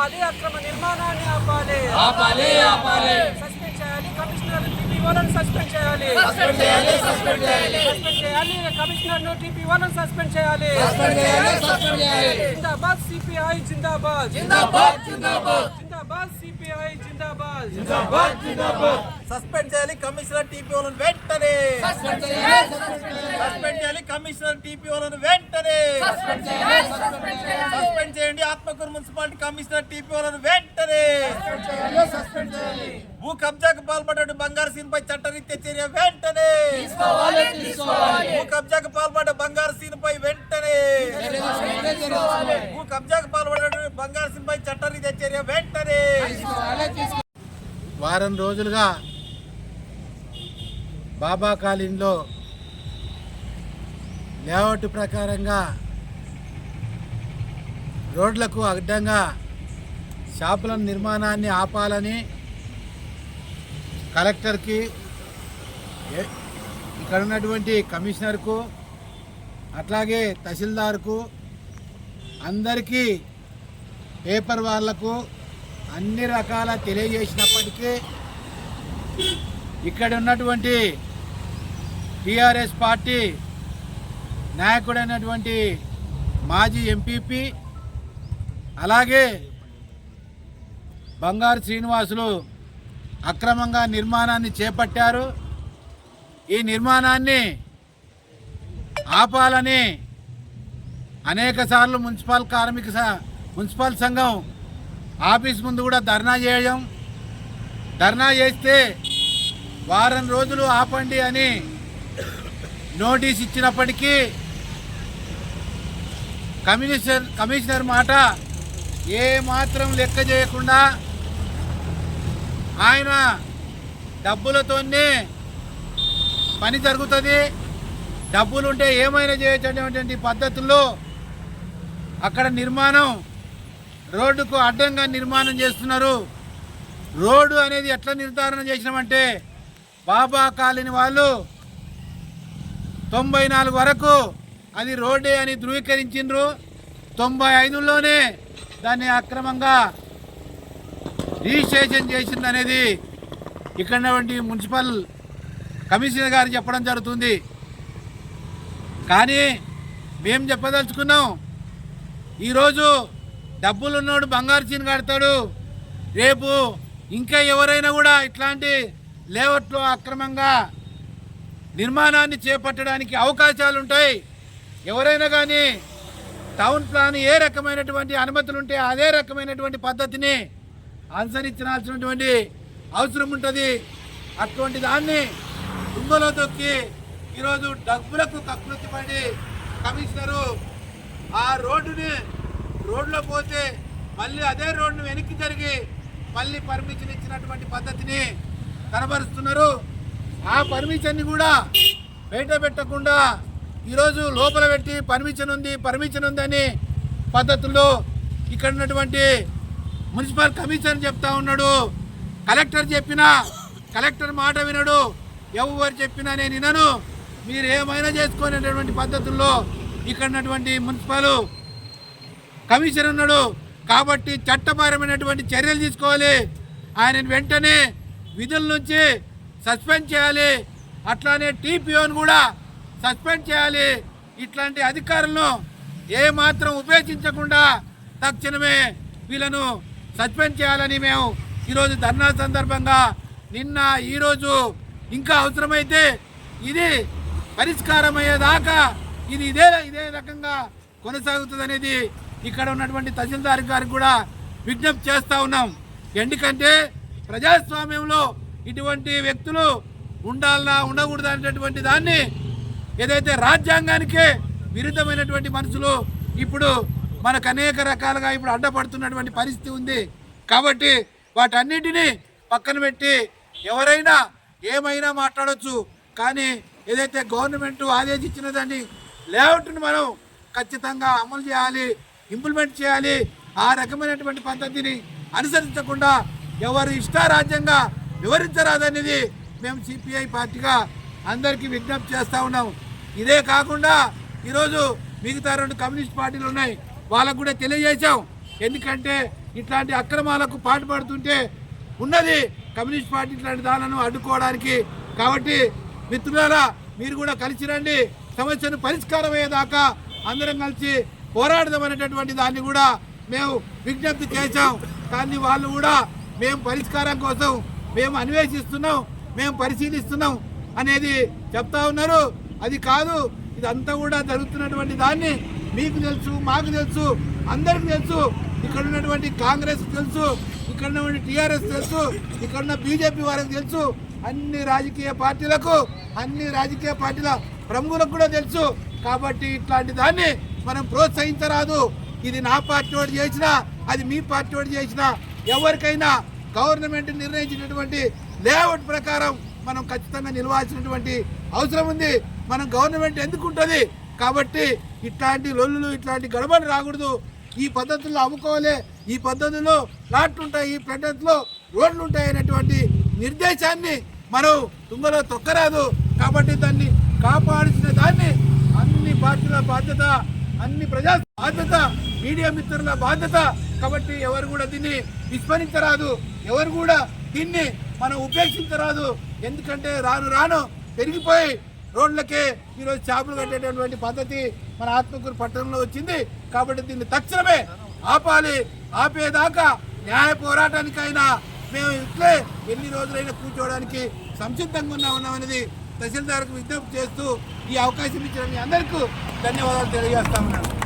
ఆపాలి, అక్రమ నిర్మాణాన్ని ఆపాలి. సస్పెండ్ చేయాలి కమిషనర్ టీపీ1 సస్పెండ్ చేయాలి. సస్పెండ్ చేయాలి కమిషనర్ టీపీ1 సస్పెండ్ చేయాలి. జిందాబాద్ సిపిఐ జిందాబాద్. జిందాబాద్ సిపిఐ జిందాబాద్. సస్పెండ్ చేయాలి కమిషనర్ టీపీ1 వెంటనే. సస్పెండ్ చేయాలి కమిషనర్ టీపీ1 వెంటనే. సస్పెండ్ చేయండి ఆత్మకూరు మున్సిపాలిటీ కమిషనర్ టీపీ1 వెంటనే. భూ కబ్జాకు పాల్పడ్డ బంగారు సీన్పై చట్టరీత్యా చర్య వెంటనే. భూ కబ్జాకు పాల్పడ్డ బంగారు సీన్పై వెంటనే. భూ కబ్జాకు పాల్పడ్డ బంగారు సీన్పై చట్టరీత్యా చర్య వెంటనే. వారం రోజులుగా బాబా కాలనీలో లేఅవుట్ ప్రకారంగా రోడ్లకు అడ్డంగా షాపుల నిర్మాణాన్ని ఆపాలని కలెక్టర్కి, ఇక్కడ ఉన్నటువంటి కమిషనర్కు, అట్లాగే తహసీల్దార్కు, అందరికీ పేపర్ వాళ్లకు అన్ని రకాల తెలియజేసినప్పటికీ ఇక్కడ ఉన్నటువంటి టీఆర్ఎస్ పార్టీ నాయకుడైనటువంటి మాజీ ఎంపీపీ అలాగే బంగారు శ్రీనివాసులు అక్రమంగా నిర్మాణాన్ని చేపట్టారు. ఈ నిర్మాణాన్ని ఆపాలని అనేకసార్లు మున్సిపల్ సంఘం ఆఫీస్ ముందు కూడా ధర్నా చేస్తే వారం రోజులు ఆపండి అని నోటీస్ ఇచ్చినప్పటికీ కమిషనర్ మాట ఏ మాత్రం లెక్క చేయకుండా ఆయన డబ్బులతోనే పని జరుగుతుంది, డబ్బులుంటే ఏమైనా చేయొచ్చనేటువంటి పద్ధతుల్లో అక్కడ నిర్మాణం రోడ్డుకు అడ్డంగా నిర్మాణం చేస్తున్నారు. రోడ్డు అనేది ఎట్లా నిర్ధారణ చేసినామంటే బాబా కాలనీ వాళ్ళు 94 వరకు అది రోడ్డే అని ధృవీకరించిండ్రు. 95లోనే దాన్ని అక్రమంగా రిజిస్ట్రేషన్ చేసిందనేది ఇక్కడ మున్సిపల్ కమిషనర్ గారు చెప్పడం జరుగుతుంది. కానీ మేము చెప్పదలుచుకున్నాం, ఈరోజు డబ్బులున్నోడు బంగారు చీన కడతాడు, రేపు ఇంకా ఎవరైనా కూడా ఇట్లాంటి లేఅవుట్లో అక్రమంగా నిర్మాణాన్ని చేపట్టడానికి అవకాశాలు ఉంటాయి. ఎవరైనా కానీ టౌన్ ప్లాన్ ఏ రకమైనటువంటి అనుమతులు ఉంటే అదే రకమైనటువంటి పద్ధతిని అనుసరించాల్సినటువంటి అవసరం ఉంటుంది. అటువంటి దాన్ని తుంగలో తొక్కి ఈరోజు డబ్బులకు కక్కుర్తిపడి కమిషనరు ఆ రోడ్లో పోతే మళ్ళీ అదే రోడ్డును వెనక్కి జరిగి మళ్ళీ పర్మిషన్ ఇచ్చినటువంటి పద్ధతిని కనబరుస్తున్నారు. ఆ పర్మిషన్ని కూడా బయట పెట్టకుండా ఈరోజు లోపల పెట్టి పర్మిషన్ ఉందని పద్ధతుల్లో ఇక్కడ ఉన్నటువంటి మున్సిపల్ కమిషనర్ చెప్తా ఉన్నాడు. కలెక్టర్ మాట వినడు, ఎవరు చెప్పినా నేను వినను, మీరు ఏమైనా చేసుకునేటటువంటి పద్ధతుల్లో ఇక్కడ ఉన్నటువంటి మున్సిపల్ కమిషనర్ ఉన్నాడు. కాబట్టి చట్టపరమైనటువంటి చర్యలు తీసుకోవాలి. ఆయన వెంటనే విధుల నుంచి సస్పెండ్ చేయాలి. అట్లానే టీపీఓను కూడా సస్పెండ్ చేయాలి. ఇట్లాంటి అధికారులను ఏమాత్రం ఉపేక్షించకుండా తక్షణమే వీళ్ళను సస్పెండ్ చేయాలని మేము ఈరోజు ధర్నా సందర్భంగా ఈరోజు ఇంకా అవసరమైతే ఇది పరిష్కారం అయ్యేదాకా ఇది ఇదే రకంగా కొనసాగుతుంది ఇక్కడ ఉన్నటువంటి తహసీల్దార్ గారికి కూడా విజ్ఞప్తి చేస్తూ ఉన్నాం. ఎందుకంటే ప్రజాస్వామ్యంలో ఇటువంటి వ్యక్తులు ఉండాలన్నా ఉండకూడదు అనేటటువంటి దాన్ని ఏదైతే రాజ్యాంగానికే విరుద్ధమైనటువంటి మనుషులు ఇప్పుడు మనకు అనేక రకాలుగా ఇప్పుడు అడ్డపడుతున్నటువంటి పరిస్థితి ఉంది. కాబట్టి వాటన్నిటినీ పక్కన పెట్టి ఎవరైనా ఏమైనా మాట్లాడవచ్చు. కానీ ఏదైతే గవర్నమెంట్ ఆదేశించిన దాన్ని లేఅవుట్ని మనం ఖచ్చితంగా అమలు చేయాలి, ఇంప్లిమెంట్ చేయాలి. ఆ రకమైనటువంటి పద్ధతిని అనుసరించకుండా ఎవరు ఇష్టారాజ్యంగా వివరించరాదనేది మేము సిపిఐ పార్టీగా అందరికీ విజ్ఞప్తి చేస్తూ ఉన్నాం. ఇదే కాకుండా ఈరోజు మిగతా 2 కమ్యూనిస్ట్ పార్టీలు ఉన్నాయి, వాళ్ళకు కూడా తెలియజేశాం. ఎందుకంటే ఇట్లాంటి అక్రమాలకు పాటుపడుతుంటే ఉన్నది కమ్యూనిస్ట్ పార్టీ ఇట్లాంటి దానిలను అడ్డుకోవడానికి. కాబట్టి మిత్రులారా, మీరు కూడా కలిసి రండి, సమస్యను పరిష్కారం అయ్యేదాకా అందరం కలిసి పోరాడదామనేటటువంటి దాన్ని కూడా మేము విజ్ఞప్తి చేశాం. కానీ వాళ్ళు కూడా మేము పరిష్కారం కోసం మేము అన్వేషిస్తున్నాం, మేము పరిశీలిస్తున్నాం అనేది చెప్తా ఉన్నారు. అది కాదు, ఇదంతా కూడా జరుగుతున్నటువంటి దాన్ని మీకు తెలుసు, మాకు తెలుసు, అందరికి తెలుసు. ఇక్కడ ఉన్నటువంటి కాంగ్రెస్ తెలుసు, ఇక్కడ ఉన్నటువంటి టీఆర్ఎస్ తెలుసు, ఇక్కడ ఉన్న బీజేపీ వారికి తెలుసు, అన్ని రాజకీయ పార్టీలకు, అన్ని రాజకీయ పార్టీల ప్రముఖులకు కూడా తెలుసు. కాబట్టి ఇట్లాంటి దాన్ని మనం ప్రోత్సహించరాదు. ఇది నా పార్టీ వాడు చేసినా, అది మీ పార్టీ వాడు చేసినా, ఎవరికైనా గవర్నమెంట్ నిర్ణయించినటువంటి లేఅవుట్ ప్రకారం మనం ఖచ్చితంగా నిలవాల్సినటువంటి అవసరం ఉంది. మనం గవర్నమెంట్ ఎందుకు ఉంటుంది? కాబట్టి ఇట్లాంటి లొల్లులు, ఇట్లాంటి గడబడి రాకూడదు. ఈ పద్ధతుల్లో అమ్ముకోవాలి, ఈ పద్ధతుల్లో ప్లాట్లు ఉంటాయి, ఈ పద్ధతిలో రోడ్లు ఉంటాయి అనేటువంటి నిర్దేశాన్ని మనం తుంగలో తొక్కరాదు. కాబట్టి దాన్ని కాపాడాల్సిన దాన్ని అన్ని పార్టీల బాధ్యత, అన్ని ప్రజా బాధ్యత, మీడియా మిత్రుల బాధ్యత. కాబట్టి ఎవరు కూడా దీన్ని విస్మరించరాదు, ఎవరు కూడా దీన్ని మనం ఉపేక్షించరాదు. ఎందుకంటే రాను రాను పెరిగిపోయి రోడ్లకే ఈరోజు చేపలు కట్టేటటువంటి పద్ధతి మన ఆత్మకూరు పట్టణంలో వచ్చింది. కాబట్టి దీన్ని తక్షణమే ఆపాలి. ఆపేదాకా న్యాయ పోరాటానికైనా మేము ఇట్లే ఎన్ని రోజులైనా కూర్చోవడానికి సంసిద్ధంగా ఉన్నామనేది తహసీల్దార్కు విజ్ఞప్తి చేస్తూ ఈ అవకాశం ఇచ్చిన మీ అందరికీ ధన్యవాదాలు తెలియజేస్తా ఉన్నాను.